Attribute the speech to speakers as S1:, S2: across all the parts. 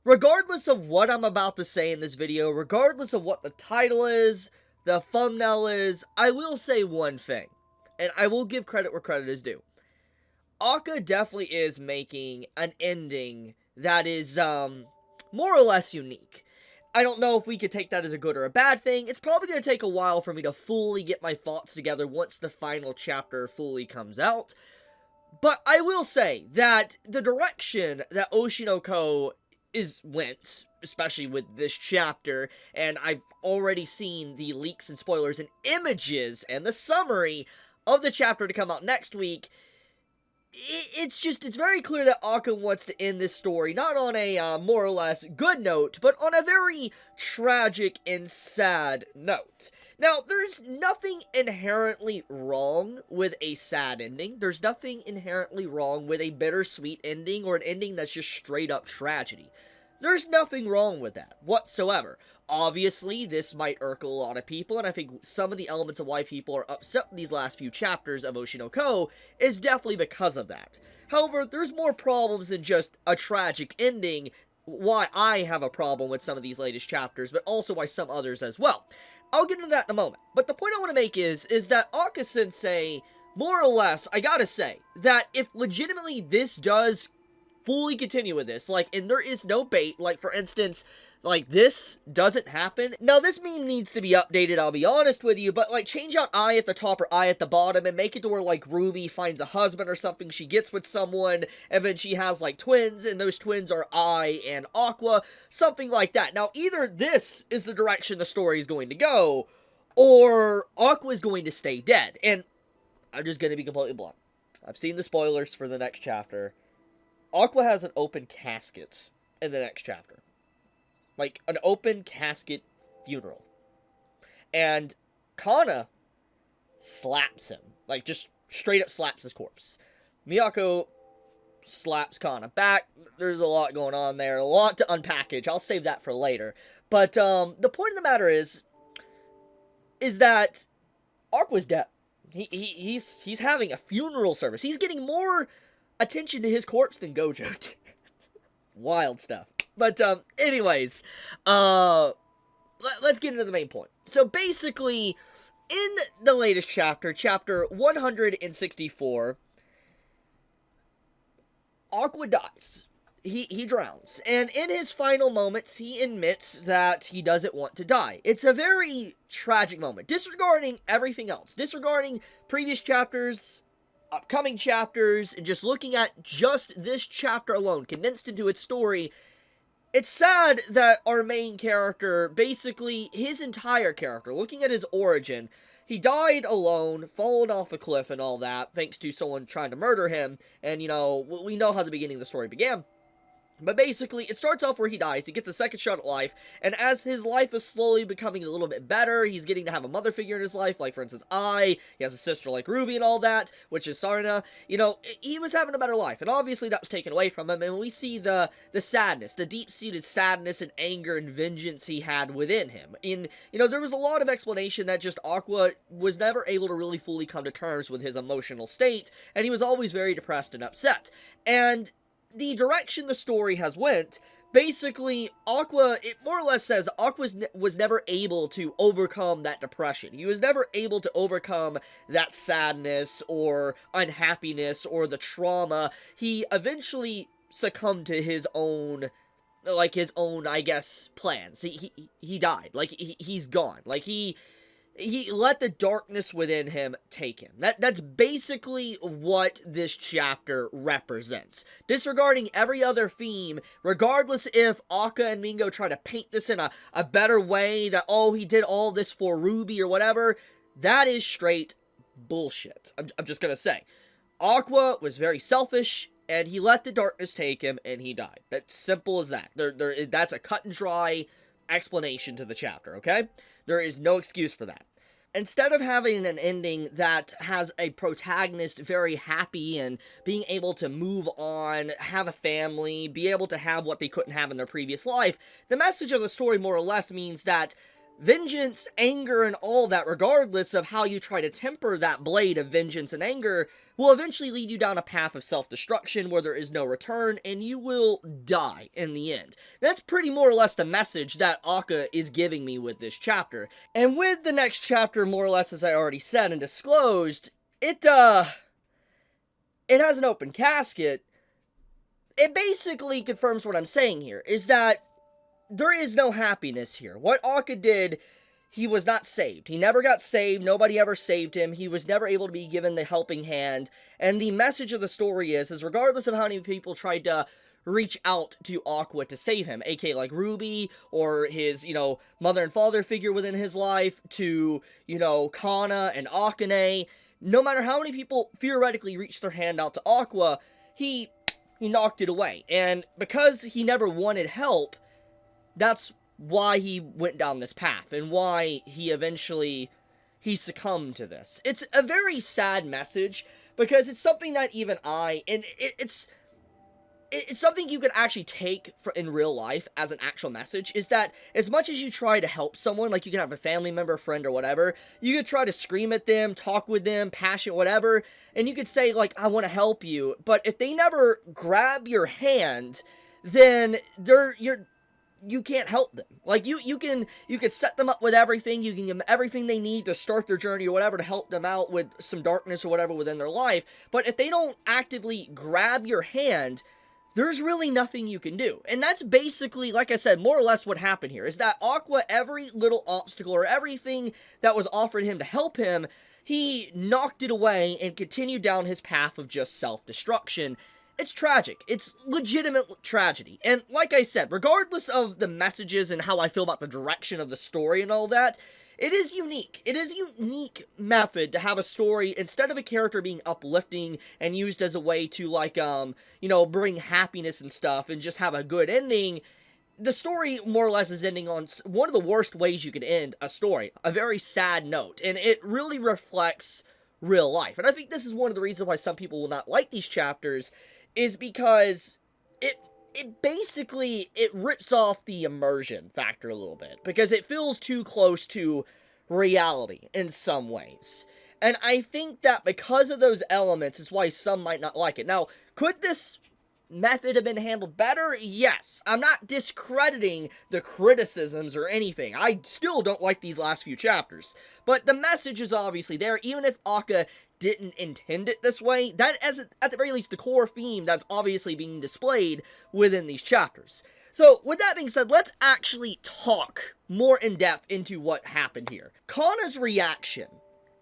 S1: regardless of what I'm about to say in this video, regardless of what the title is, the thumbnail is, I will say one thing, and I will give credit where credit is due. Aka definitely is making an ending that is, more or less unique. I don't know if we could take that as a good or a bad thing. It's probably going to take a while for me to fully get my thoughts together once the final chapter fully comes out. But I will say that the direction that Oshinoko went, especially with this chapter, and I've already seen the leaks and spoilers and images and the summary of the chapter to come out next week, it's very clear that Aka wants to end this story not on a more or less good note, but on a very tragic and sad note. Now, there's nothing inherently wrong with a sad ending. There's nothing inherently wrong with a bittersweet ending or an ending that's just straight up tragedy. There's nothing wrong with that whatsoever. Obviously, this might irk a lot of people, and I think some of the elements of why people are upset with these last few chapters of Oshinoko is definitely because of that. However, there's more problems than just a tragic ending, why I have a problem with some of these latest chapters, but also why some others as well. I'll get into that in a moment. But the point I want to make is that Aka-sensei, more or less, I gotta say, that if legitimately this does fully continue with this, like, and there is no bait, like, for instance, like, this doesn't happen. Now, this meme needs to be updated, I'll be honest with you, but, like, change out I at the top or I at the bottom and make it to where, like, Ruby finds a husband or something, she gets with someone, and then she has, like, twins, and those twins are I and Aqua, something like that. Now, either this is the direction the story is going to go, or Aqua is going to stay dead, and I'm just going to be completely blunt. I've seen the spoilers for the next chapter. Aqua has an open casket in the next chapter. Like, an open casket funeral. And Kana slaps him. Like, just straight up slaps his corpse. Miyako slaps Kana back. There's a lot going on there. A lot to unpackage. I'll save that for later. But, the point of the matter is that Aqua's dead. He's having a funeral service. He's getting more attention to his corpse than Gojo. Wild stuff. But, anyways, let's get into the main point. So, basically, in the latest chapter, chapter 164, Aqua dies. He drowns. And in his final moments, he admits that he doesn't want to die. It's a very tragic moment. Disregarding everything else. Disregarding previous chapters, upcoming chapters, and just looking at just this chapter alone, condensed into its story, it's sad that our main character, basically his entire character, looking at his origin, he died alone, fallen off a cliff and all that, thanks to someone trying to murder him, and, you know, we know how the beginning of the story began. But basically, it starts off where he dies, he gets a second shot at life, and as his life is slowly becoming a little bit better, he's getting to have a mother figure in his life, like, for instance, he has a sister like Ruby and all that, which is Sarna, you know, he was having a better life, and obviously that was taken away from him, and we see the sadness, the deep-seated sadness and anger and vengeance he had within him. You know, there was a lot of explanation that just Aqua was never able to really fully come to terms with his emotional state, and he was always very depressed and upset, and the direction the story has went, basically, Aqua, it more or less says Aqua was never able to overcome that depression. He was never able to overcome that sadness or unhappiness or the trauma. He eventually succumbed to his own, I guess, plans. He died. Like, he's gone. Like, he let the darkness within him take him. That's basically what this chapter represents. Disregarding every other theme, regardless if Aka and Mingo try to paint this in a better way, that, oh, he did all this for Ruby or whatever, that is straight bullshit. I'm just gonna say. Aqua was very selfish, and he let the darkness take him, and he died. That's simple as that. That's a cut and dry explanation to the chapter, okay? There is no excuse for that. Instead of having an ending that has a protagonist very happy and being able to move on, have a family, be able to have what they couldn't have in their previous life, the message of the story more or less means that vengeance, anger, and all that, regardless of how you try to temper that blade of vengeance and anger, will eventually lead you down a path of self-destruction where there is no return, and you will die in the end. That's pretty more or less the message that Aka is giving me with this chapter. And with the next chapter, more or less, as I already said and disclosed, it has an open casket. It basically confirms what I'm saying here, is that there is no happiness here. What Aka did, he was not saved. He never got saved. Nobody ever saved him. He was never able to be given the helping hand. And the message of the story is regardless of how many people tried to reach out to Aqua to save him, aka like Ruby, or his, mother and father figure within his life, to, Kana and Akane, no matter how many people theoretically reached their hand out to Aqua, he knocked it away. And because he never wanted help, that's why he went down this path, and why he succumbed to this. It's a very sad message, because it's something that even it's something you could actually take in real life as an actual message, is that as much as you try to help someone, like you can have a family member, friend, or whatever, you could try to scream at them, talk with them, passionate, whatever, and you could say, like, I want to help you, but if they never grab your hand, then you can't help them. Like, you can set them up with everything, you can give them everything they need to start their journey or whatever, to help them out with some darkness or whatever within their life, but if they don't actively grab your hand, there's really nothing you can do. And that's basically, like I said, more or less what happened here, is that Aqua, every little obstacle or everything that was offered him to help him, he knocked it away and continued down his path of just self-destruction. It's tragic. It's legitimate tragedy. And like I said, regardless of the messages and how I feel about the direction of the story and all that, it is unique. It is a unique method to have a story, instead of a character being uplifting and used as a way to, like, bring happiness and stuff and just have a good ending, the story more or less is ending on one of the worst ways you could end a story, a very sad note. And it really reflects real life. And I think this is one of the reasons why some people will not like these chapters, is because it basically rips off the immersion factor a little bit, because it feels too close to reality in some ways. And I think that because of those elements is why some might not like it. Now, could this method have been handled better? Yes. I'm not discrediting the criticisms or anything. I still don't like these last few chapters. But the message is obviously there, even if Aka didn't intend it this way. That is, at the very least, the core theme that's obviously being displayed within these chapters. So, with that being said, let's actually talk more in depth into what happened here. Kana's reaction,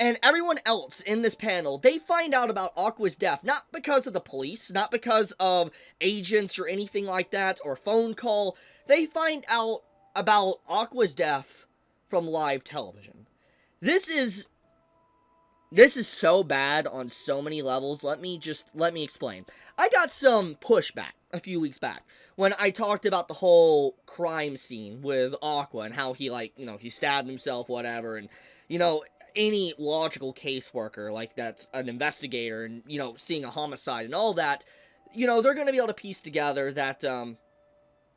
S1: and everyone else in this panel, they find out about Aqua's death, not because of the police, not because of agents or anything like that, or phone call. They find out about Aqua's death from live television. This is so bad on so many levels. Let me explain. I got some pushback a few weeks back when I talked about the whole crime scene with Aqua and how he, he stabbed himself, whatever, and, any logical caseworker, like, that's an investigator and, seeing a homicide and all that, they're going to be able to piece together that,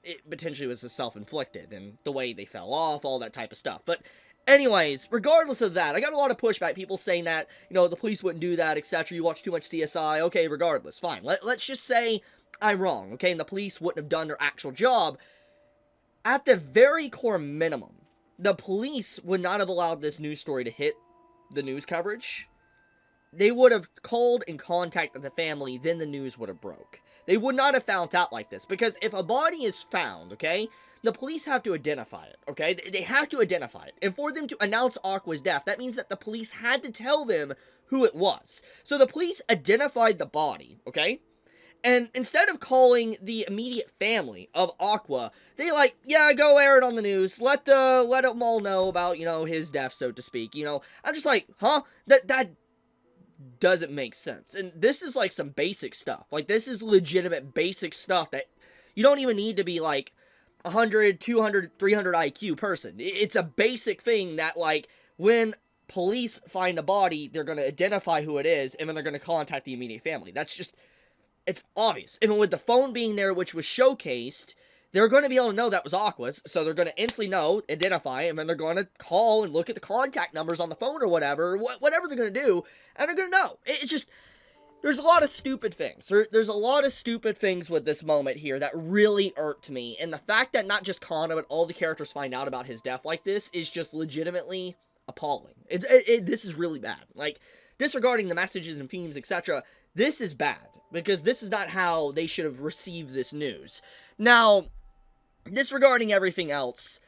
S1: it potentially was a self-inflicted, and the way they fell off, all that type of stuff. But anyways, regardless of that, I got a lot of pushback, people saying that, the police wouldn't do that, etc. You watch too much CSI. Okay, regardless, fine. Let's just say I'm wrong, okay, and the police wouldn't have done their actual job. At the very core minimum, the police would not have allowed this news story to hit the news coverage. They would have called and contacted the family, then the news would have broke. They would not have found out like this, because if a body is found, okay, the police have to identify it, okay? They have to identify it. And for them to announce Aqua's death, that means that the police had to tell them who it was. So the police identified the body, okay? And instead of calling the immediate family of Aqua, they yeah, go air it on the news. Let them all know about, his death, so to speak. I'm just like, huh? That doesn't make sense. And this is some basic stuff. This is legitimate basic stuff that you don't even need to be 100, 200, 300 IQ person. It's a basic thing that when police find a body, they're going to identify who it is, and then they're going to contact the immediate family. That's just, it's obvious. Even with the phone being there, which was showcased, they're going to be able to know that was Aqua's, so they're going to instantly know, identify, and then they're going to call and look at the contact numbers on the phone or whatever, whatever they're going to do, and they're going to know. It's just, there's a lot of stupid things. There's a lot of stupid things with this moment here that really irked me, and the fact that not just Kana, but all the characters find out about his death like this is just legitimately appalling. This is really bad. Like, disregarding the messages and themes, etc., this is bad, because this is not how they should have received this news. Now, disregarding everything else,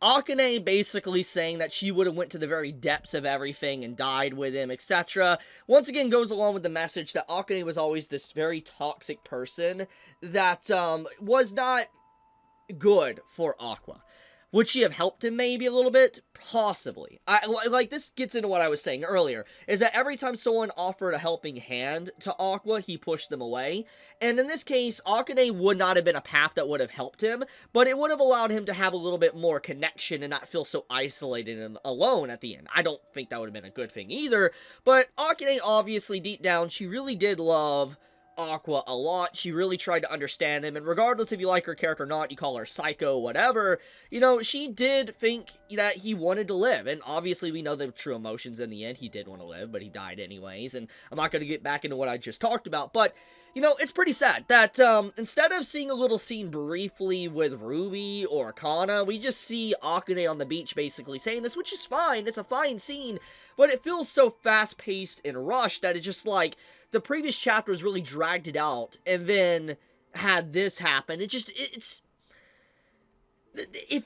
S1: Akane basically saying that she would have went to the very depths of everything and died with him, etc., once again goes along with the message that Akane was always this very toxic person that was not good for Aqua. Would she have helped him maybe a little bit? Possibly. Like, this gets into what I was saying earlier, is that every time someone offered a helping hand to Aqua, he pushed them away. And in this case, Akane would not have been a path that would have helped him, but it would have allowed him to have a little bit more connection and not feel so isolated and alone at the end. I don't think that would have been a good thing either, but Akane, obviously, deep down, she really did love Aqua a lot. She really tried to understand him, and regardless if you like her character or not, you call her psycho, whatever, you know, she did think that he wanted to live, and obviously we know the true emotions in the end. He did want to live, but he died anyways, and I'm not going to get back into what I just talked about, but, you know, it's pretty sad that, instead of seeing a little scene briefly with Ruby or Kana, we just see Akane on the beach basically saying this, which is fine, it's a fine scene, but it feels so fast-paced and rushed that it's just like, the previous chapters really dragged it out, and then had this happen. It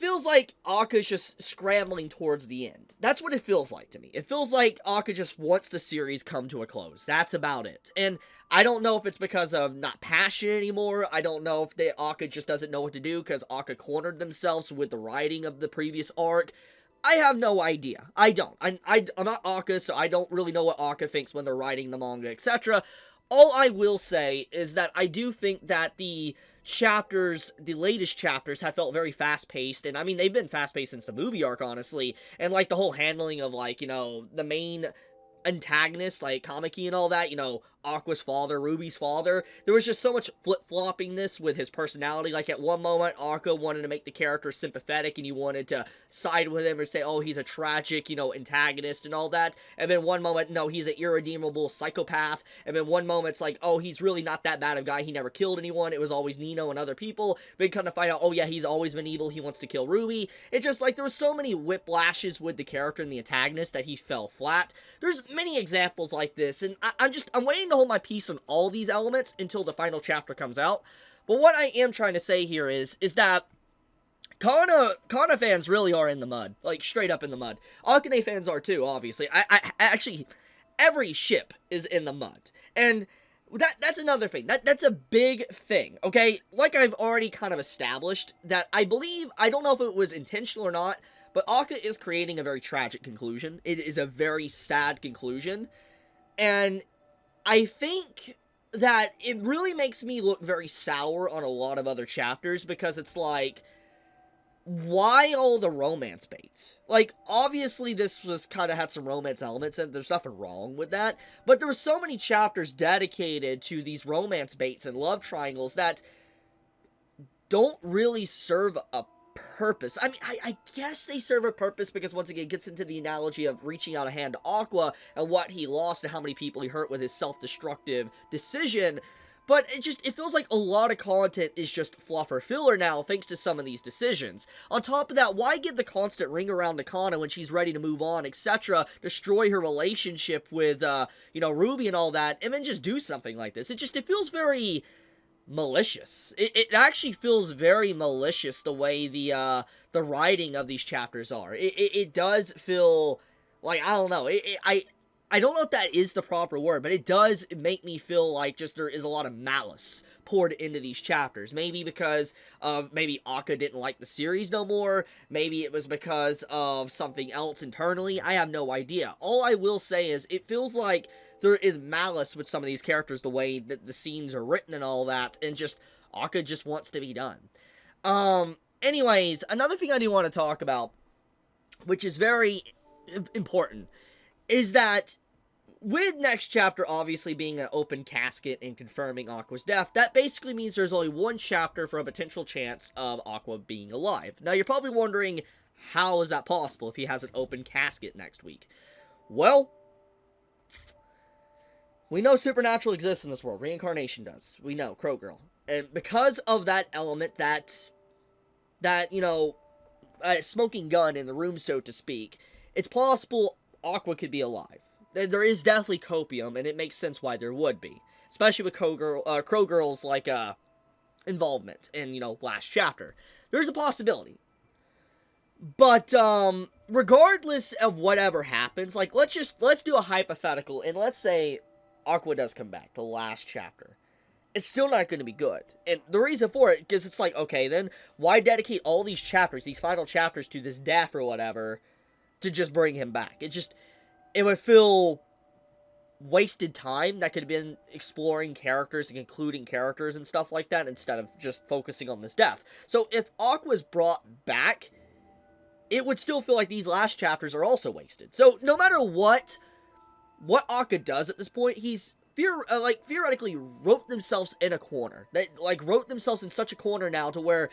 S1: feels like Aka's just scrambling towards the end. That's what it feels like to me. It feels like Aka just wants the series come to a close. That's about it. And I don't know if it's because of not passion anymore. I don't know if Aka just doesn't know what to do because Aka cornered themselves with the writing of the previous arc. I have no idea. I don't. I'm not Aka, so I don't really know what Aka thinks when they're writing the manga, etc. All I will say is that I do think that the latest chapters have felt very fast-paced, and I mean, they've been fast-paced since the movie arc, honestly, and like the whole handling of, like, you know, the main antagonist, like Kamiki and all that, you know, Aqua's father, Ruby's father, there was just so much flip-floppingness with his personality. Like, at one moment, Aqua wanted to make the character sympathetic, and you wanted to side with him or say, oh, he's a tragic, you know, antagonist and all that, and then one moment, no, he's an irredeemable psychopath, and then one moment, it's like, oh, he's really not that bad of a guy, he never killed anyone, it was always Nino and other people, but you kind of find out, oh yeah, he's always been evil, he wants to kill Ruby. It's just like, there was so many whiplashes with the character and the antagonist that he fell flat. There's many examples like this, and I'm waiting to hold my peace on all these elements until the final chapter comes out. But what I am trying to say here is that Kana fans really are in the mud, like straight up in the mud. Akane fans are too, obviously. I actually, every ship is in the mud, and that's another thing. That's a big thing, okay? Like I've already kind of established, that I believe, I don't know if it was intentional or not, but Aka is creating a very tragic conclusion. It is a very sad conclusion, and I think that it really makes me look very sour on a lot of other chapters, because it's like, why all the romance bait? Like, obviously this was kind of had some romance elements, and there's nothing wrong with that, but there were so many chapters dedicated to these romance baits and love triangles that don't really serve a purpose. I mean, I guess they serve a purpose because, once again, it gets into the analogy of reaching out a hand to Aqua and what he lost and how many people he hurt with his self-destructive decision, but it feels like a lot of content is just fluff or filler now, thanks to some of these decisions. On top of that, why give the constant ring around to Kana when she's ready to move on, etc., destroy her relationship with, you know, Ruby and all that, and then just do something like this? It feels very malicious. It actually feels very malicious the way the writing of these chapters are. It does feel like, I don't know, I don't know if that is the proper word, but it does make me feel like just there is a lot of malice poured into these chapters. Maybe because of, maybe Aka didn't like the series no more, maybe it was because of something else internally, I have no idea. All I will say is, it feels like there is malice with some of these characters, the way that the scenes are written and all that, and just, Aka just wants to be done. Anyways, another thing I do want to talk about, which is very important, is that with next chapter obviously being an open casket and confirming Aqua's death, that basically means there's only one chapter for a potential chance of Aqua being alive. Now, you're probably wondering, how is that possible if he has an open casket next week? Well, we know supernatural exists in this world. Reincarnation does. We know, Crow Girl. And because of that element, that smoking gun in the room, so to speak, it's possible Aqua could be alive. There is definitely copium, and it makes sense why there would be. Especially with Crow Girl's, involvement in, last chapter. There's a possibility. But, regardless of whatever happens, let's do a hypothetical, and let's say Aqua does come back, the last chapter. It's still not going to be good. And the reason for it, because it's like, okay, then why dedicate all these chapters, these final chapters, to this death or whatever, to just bring him back? It would feel wasted time that could have been exploring characters and concluding characters and stuff like that, instead of just focusing on this death. So if Aqua's brought back, it would still feel like these last chapters are also wasted. So no matter what Aka does at this point, he's theoretically wrote themselves in a corner. They wrote themselves in such a corner now to where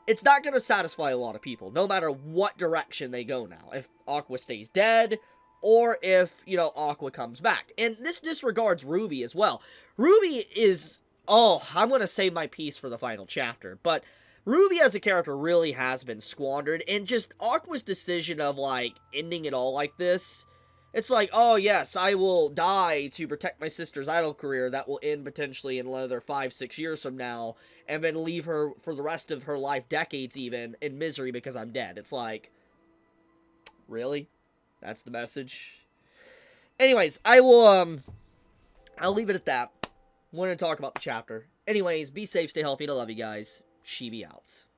S1: it's not going to satisfy a lot of people, no matter what direction they go now. If Aqua stays dead, or if, Aqua comes back. And this disregards Ruby as well. Ruby is, I'm going to save my piece for the final chapter, but Ruby as a character really has been squandered, and just Aqua's decision of, ending it all like this. It's like, oh yes, I will die to protect my sister's idol career that will end potentially in another 5-6 years from now, and then leave her for the rest of her life, decades even, in misery because I'm dead. It's like, really? That's the message? Anyways, I'll leave it at that. I'm going to talk about the chapter. Anyways, be safe, stay healthy, and I love you guys. Chibi out.